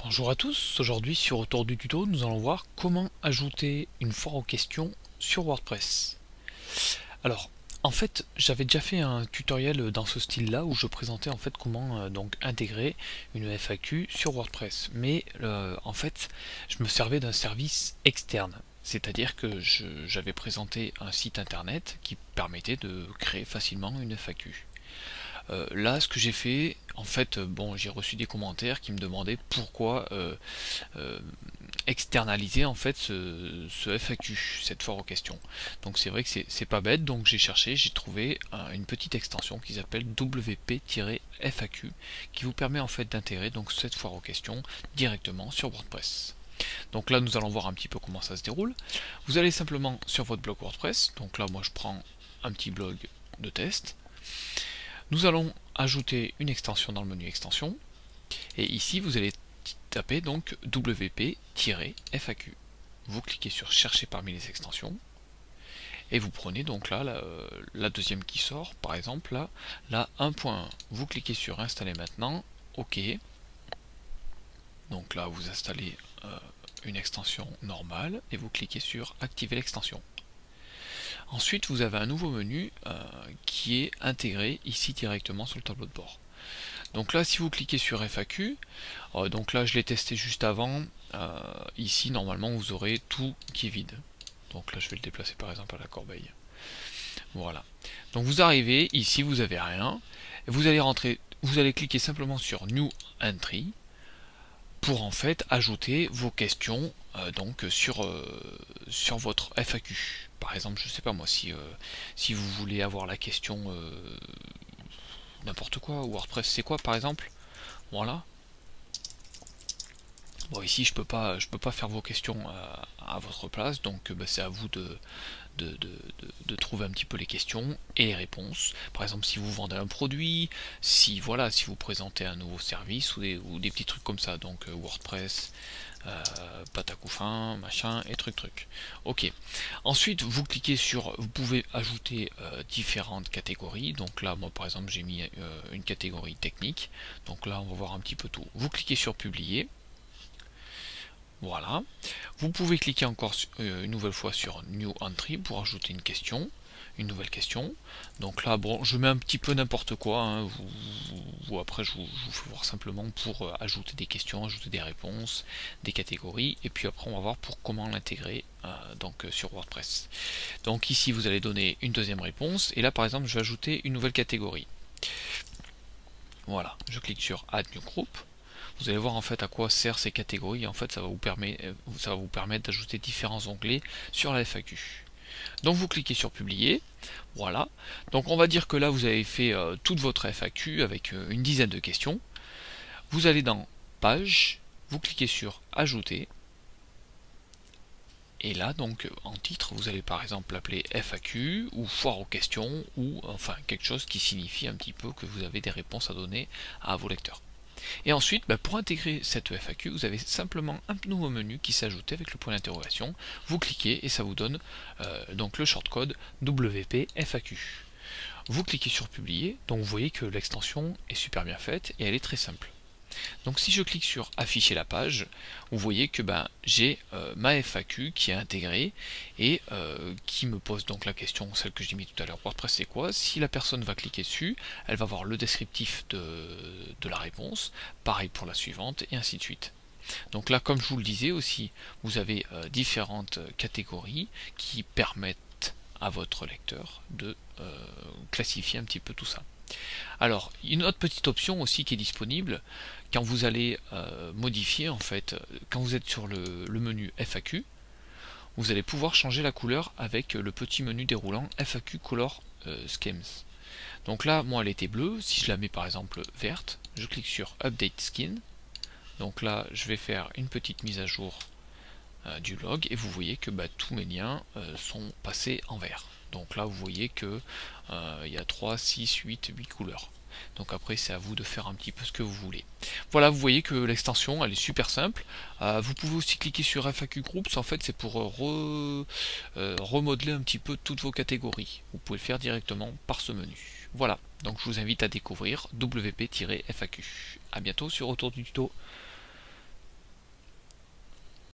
Bonjour à tous, aujourd'hui sur Autour du tuto, nous allons voir comment ajouter une foire aux questions sur WordPress. Alors, en fait, j'avais déjà fait un tutoriel dans ce style-là où je présentais en fait comment donc intégrer une FAQ sur WordPress. Mais en fait, je me servais d'un service externe. C'est-à-dire que j'avais présenté un site internet qui permettait de créer facilement une FAQ. Là, ce que j'ai fait, en fait, bon, j'ai reçu des commentaires qui me demandaient pourquoi euh, externaliser en fait ce FAQ, cette foire aux questions. Donc c'est vrai que c'est pas bête, donc j'ai cherché, j'ai trouvé une petite extension qui s'appelle WP-FAQ qui vous permet en fait d'intégrer donc cette foire aux questions directement sur WordPress. Donc là, nous allons voir un petit peu comment ça se déroule. Vous allez simplement sur votre blog WordPress. Donc là, moi, je prends un petit blog de test. Nous allons ajouter une extension dans le menu extension. Et ici, vous allez taper donc WP-FAQ. Vous cliquez sur chercher parmi les extensions. Et vous prenez donc là la deuxième qui sort, par exemple là, la 1.1. Vous cliquez sur installer maintenant. OK. Donc là, vous installez une extension normale et vous cliquez sur activer l'extension. Ensuite, vous avez un nouveau menu qui est intégré ici directement sur le tableau de bord. Donc là, si vous cliquez sur FAQ, donc là je l'ai testé juste avant, ici normalement vous aurez tout qui est vide. Donc là je vais le déplacer par exemple à la corbeille. Voilà. Donc vous arrivez, ici vous avez rien, vous allez rentrer, vous allez cliquer simplement sur New Entry pour en fait ajouter vos questions donc sur votre FAQ. Par exemple, je sais pas moi, si vous voulez avoir la question n'importe quoi, WordPress c'est quoi par exemple, voilà. Bon, ici je peux pas faire vos questions à votre place, donc c'est à vous de trouver un petit peu les questions et les réponses. Par exemple, si vous vendez un produit, si voilà, si vous présentez un nouveau service ou des petits trucs comme ça, donc WordPress, patacoufin, machin et truc. Ok. Ensuite, vous cliquez sur, vous pouvez ajouter différentes catégories. Donc là, moi par exemple, j'ai mis une catégorie technique. Donc là, on va voir un petit peu tout. Vous cliquez sur publier. Voilà. Vous pouvez cliquer encore une nouvelle fois sur New Entry pour ajouter une nouvelle question. Donc là, bon, je mets un petit peu n'importe quoi. Hein. Après, je vous fais voir simplement pour ajouter des questions, ajouter des réponses, des catégories. Et puis après, on va voir pour comment l'intégrer donc sur WordPress. Donc ici, vous allez donner une deuxième réponse. Et là, par exemple, je vais ajouter une nouvelle catégorie. Voilà. Je clique sur Add New Group. Vous allez voir en fait à quoi servent ces catégories. En fait, ça va vous permettre d'ajouter différents onglets sur la FAQ. Donc vous cliquez sur publier. Voilà. Donc on va dire que là vous avez fait toute votre FAQ avec une dizaine de questions. Vous allez dans page, vous cliquez sur ajouter. Et là donc en titre vous allez par exemple l'appeler FAQ ou foire aux questions ou enfin quelque chose qui signifie un petit peu que vous avez des réponses à donner à vos lecteurs. Et ensuite, pour intégrer cette FAQ, vous avez simplement un nouveau menu qui s'ajoute avec le point d'interrogation. Vous cliquez et ça vous donne donc le shortcode WP FAQ. Vous cliquez sur publier, donc vous voyez que l'extension est super bien faite et elle est très simple. Donc si je clique sur afficher la page, vous voyez que j'ai ma FAQ qui est intégrée et qui me pose donc la question, celle que j'ai mis tout à l'heure, WordPress c'est quoi? Si la personne va cliquer dessus, elle va voir le descriptif de la réponse, pareil pour la suivante et ainsi de suite. Donc là, comme je vous le disais aussi, vous avez différentes catégories qui permettent à votre lecteur de classifier un petit peu tout ça. Alors, une autre petite option aussi qui est disponible, quand vous allez modifier en fait, quand vous êtes sur le menu FAQ, vous allez pouvoir changer la couleur avec le petit menu déroulant FAQ Color Schemes. Donc là, moi elle était bleue, si je la mets par exemple verte, je clique sur Update Skin. Donc là, je vais faire une petite mise à jour du log et vous voyez que tous mes liens sont passés en vert. Donc là vous voyez que il y a 3, 6, 8 couleurs. Donc après c'est à vous de faire un petit peu ce que vous voulez. Voilà, vous voyez que l'extension elle est super simple. Vous pouvez aussi cliquer sur FAQ Groups, en fait c'est pour remodeler un petit peu toutes vos catégories. Vous pouvez le faire directement par ce menu. Voilà, donc je vous invite à découvrir WP-FAQ. A bientôt sur Autour du tuto.